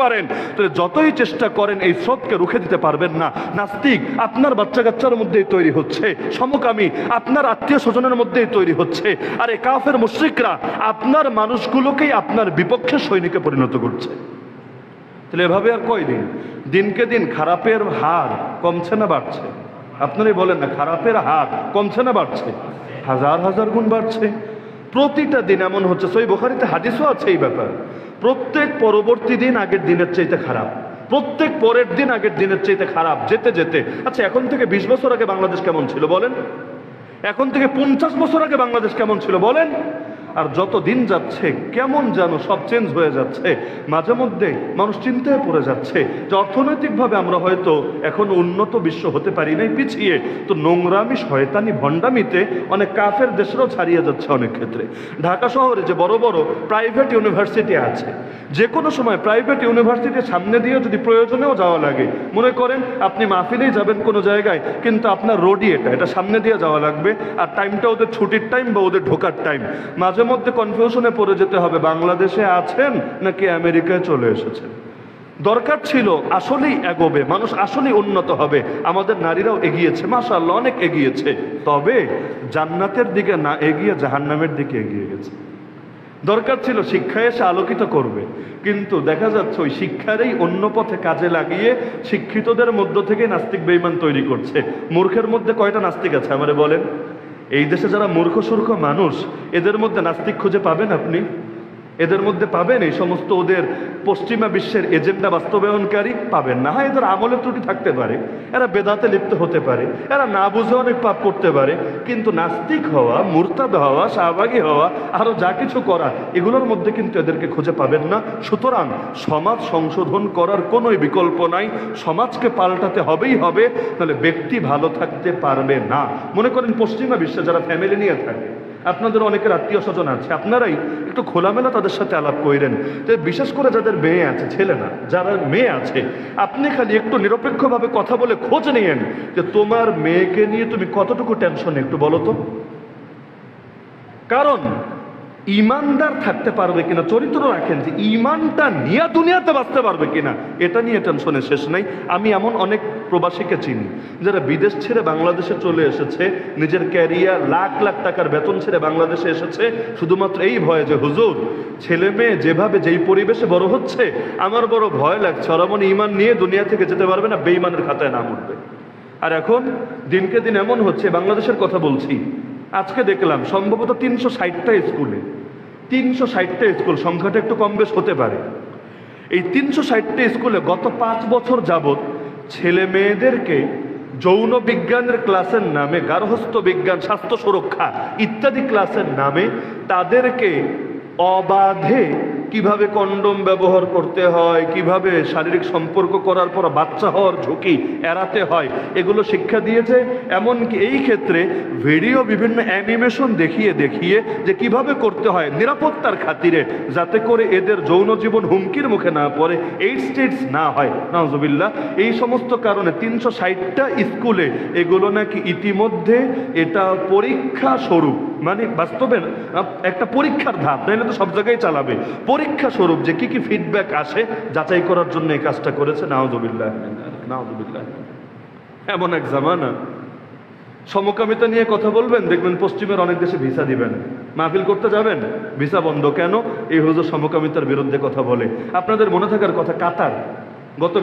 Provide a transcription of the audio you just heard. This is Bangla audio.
পারেন, তাহলে যতই চেষ্টা করেন এই স্রোতকে রুখে দিতে পারবেন না। নাস্তিক আপনার বাচ্চা কাচ্চার মধ্যেই তৈরি হচ্ছে, সমকামী আপনার আত্মীয় স্বজনের মধ্যেই তৈরি হচ্ছে, আর এই কাফের মুশরিকরা আপনার মানুষগুলোকেই আপনার বিপক্ষে সৈনিকে পরিণত করছে। তাহলে এভাবে আর কয়দিন? দিনকে দিন খারাপের হার কমছে না বাড়ছে? আপনারাই বলেন না, খারাপের হার কমছে না বাড়ছে? হাজার হাজার গুণ বাড়ছে। প্রতিটা দিন এমন হচ্ছে, সহিহ বুখারীতে হাদিসও আছে এই ব্যাপার, প্রত্যেক পরবর্তী দিন আগের দিনের চাইতে খারাপ, প্রত্যেক পরের দিন আগের দিনের চাইতে খারাপ যেতে যেতে। আচ্ছা, এখন থেকে 20 বছর আগে বাংলাদেশ কেমন ছিল বলেন? এখন থেকে 50 বছর আগে বাংলাদেশ কেমন ছিল বলেন? আর যত দিন যাচ্ছে কেমন যেন সব চেঞ্জ হয়ে যাচ্ছে। মাঝে মধ্যে মানুষ চিন্তায় পড়ে যাচ্ছে যে অর্থনৈতিকভাবে আমরা হয়তো এখন উন্নত বিশ্ব হতে পারি নাই, পিছিয়ে, তো নোংরামি শয়তানি ভণ্ডামিতে অনেক কাফের দেশেরও ছাড়িয়ে যাচ্ছে অনেক ক্ষেত্রে। ঢাকা শহরে যে বড় বড় প্রাইভেট ইউনিভার্সিটি আছে, যে কোনো সময় প্রাইভেট ইউনিভার্সিটির সামনে দিয়ে যদি প্রয়োজনেও যাওয়া লাগে, মনে করেন আপনি মাহফিলেই যাবেন কোনো জায়গায়, কিন্তু আপনার রোডই এটা সামনে দিয়ে যাওয়া লাগবে, আর টাইমটা ওদের ছুটির টাইম বা ওদের ঢোকার টাইম। মাঝে মধ্যে কনফিউশনে পড়ে যেতে হবে, বাংলাদেশে আছেন নাকি আমেরিকায় চলে এসেছেন। দরকার ছিল আসলেই এগোবে, মানুষ আসলেই উন্নত হবে। আমাদের নারীরাও এগিয়েছে, মাশাআল্লাহ অনেক এগিয়েছে, তবে জান্নাতের দিকে না এগিয়ে জাহান্নামের দিকে এগিয়ে গেছে। দরকার ছিল শিক্ষা এসে আলোকিত করবে, কিন্তু দেখা যাচ্ছে ওই শিক্ষারই অন্য পথে কাজে লাগিয়ে শিক্ষিতদের মধ্য থেকে নাস্তিক বেঈমান তৈরি করছে। মূর্খের মধ্যে কয়টা নাস্তিক আছে আমারে বলেন? এই দেশে যারা মূর্খ সূর্খ মানুষ, এদের মধ্যে নাস্তিক খুঁজে পাবেন আপনি? এদের মধ্যে পাবেন এই সমস্ত ওদের পশ্চিমা বিশ্বের এজেন্ডা বাস্তবায়নকারী? পাবেন না। হ্যাঁ, এদের আমলে ত্রুটি থাকতে পারে, এরা বেদাতে লিপ্ত হতে পারে, এরা না বুঝে অনেক পাপ করতে পারে, কিন্তু নাস্তিক হওয়া, মুরতাদ হওয়া, শাহবাগী হওয়া, আরো যা কিছু করা, এগুলোর মধ্যে কিন্তু এদেরকে খুঁজে পাবেন না। সুতরাং সমাজ সংশোধন করার কোনো বিকল্প নাই, সমাজকে পাল্টাতে হবেই হবে, তাহলে ব্যক্তি ভালো থাকতে পারবে না। মনে করেন পশ্চিমা বিশ্বে যারা ফ্যামিলি নিয়ে থাকে, আপনাদের অনেকের আত্মীয় স্বজন আছে, আপনারাই একটু খোলামেলা তাদের সাথে আলাপ করেন। তো বিশেষ করে যাদের মেয়ে আছে, ছেলে না, যারা মেয়ে আছে, আপনি খালি একটু নিরপেক্ষভাবে কথা বলে খোঁজ নিয়েন যে তোমার মেয়েকে নিয়ে তুমি কতটুকু টেনশনে, একটু বলো তো। কারণ ইমানদার থাকতে পারবে কিনা, চরিত্র রাখেন যে ইমানটা নিয়ে দুনিয়াতে বাঁচতে পারবে কিনা, এটা নিয়ে টেনশনের শেষ নাই। আমি এমন অনেক প্রবাসীকে চিনি যারা বিদেশ ছেড়ে বাংলাদেশে চলে এসেছে, নিজের ক্যারিয়ার, লাখ লাখ টাকার বেতন ছেড়ে বাংলাদেশে এসেছে শুধুমাত্র এই ভয়ে যে হুজুর ছেলে মেয়ে যেভাবে যেই পরিবেশে বড় হচ্ছে, আমার বড় ভয় লাগছে, ওরা মনে ইমান নিয়ে দুনিয়া থেকে যেতে পারবে না, বেঈমানের খাতায় নাম উঠবে। আর এখন দিনকে দিন এমন হচ্ছে, বাংলাদেশের কথা বলছি, আজকে দেখলাম সম্ভবত 360টা স্কুলে, 360টা স্কুল, সংখ্যাটা একটু কম বেশ হতে পারে, এই 360টা স্কুলে গত 5 বছর যাবৎ ছেলে মেয়েদেরকে যৌন বিজ্ঞানের ক্লাসের নামে, গার্হস্থ্য বিজ্ঞান, স্বাস্থ্য সুরক্ষা ইত্যাদি ক্লাসের নামে তাদেরকে অবাধে কিভাবে কন্ডোম ব্যবহার করতে হয়, কিভাবে শারীরিক সম্পর্ক করার পর বাচ্চা হওয়ার ঝুঁকি এড়াতে হয়, এগুলো শিক্ষা দিয়েছে। এমনকি এই ক্ষেত্রে ভিডিও, বিভিন্ন অ্যানিমেশন দেখিয়ে দেখিয়ে যে কিভাবে করতে হয় নিরাপত্তার খাতিরে, যাতে করে এদের যৌন জীবন হুমকির মুখে না পড়ে, এইডস না হয়, নাউজুবিল্লাহ। এই সমস্ত কারণে 360টা স্কুলে এগুলো নাকি ইতিমধ্যে এটা পরীক্ষা স্বরূপ, মানে বাস্তবে একটা পরীক্ষার ধাপ, নাহলে তো সব জায়গায় চালাবে, পরীক্ষা স্বরূপ যে কি কি ফিডব্যাক আসে যাচাই করার জন্য এই কাজটা করেছে। নাউজুবিল্লাহ, নাউজুবিল্লাহ। এমন এক জামানা, সমকামিতা নিয়ে কথা বলবেন, দেখবেন পশ্চিমের অনেক দেশে ভিসা দিবেন, মাহফিল করতে যাবেন, ভিসা বন্ধ। কেন? এই হুজুর সমকামিতার বিরুদ্ধে কথা বলে। আপনাদের মনে থাকার কথা, কাতার গত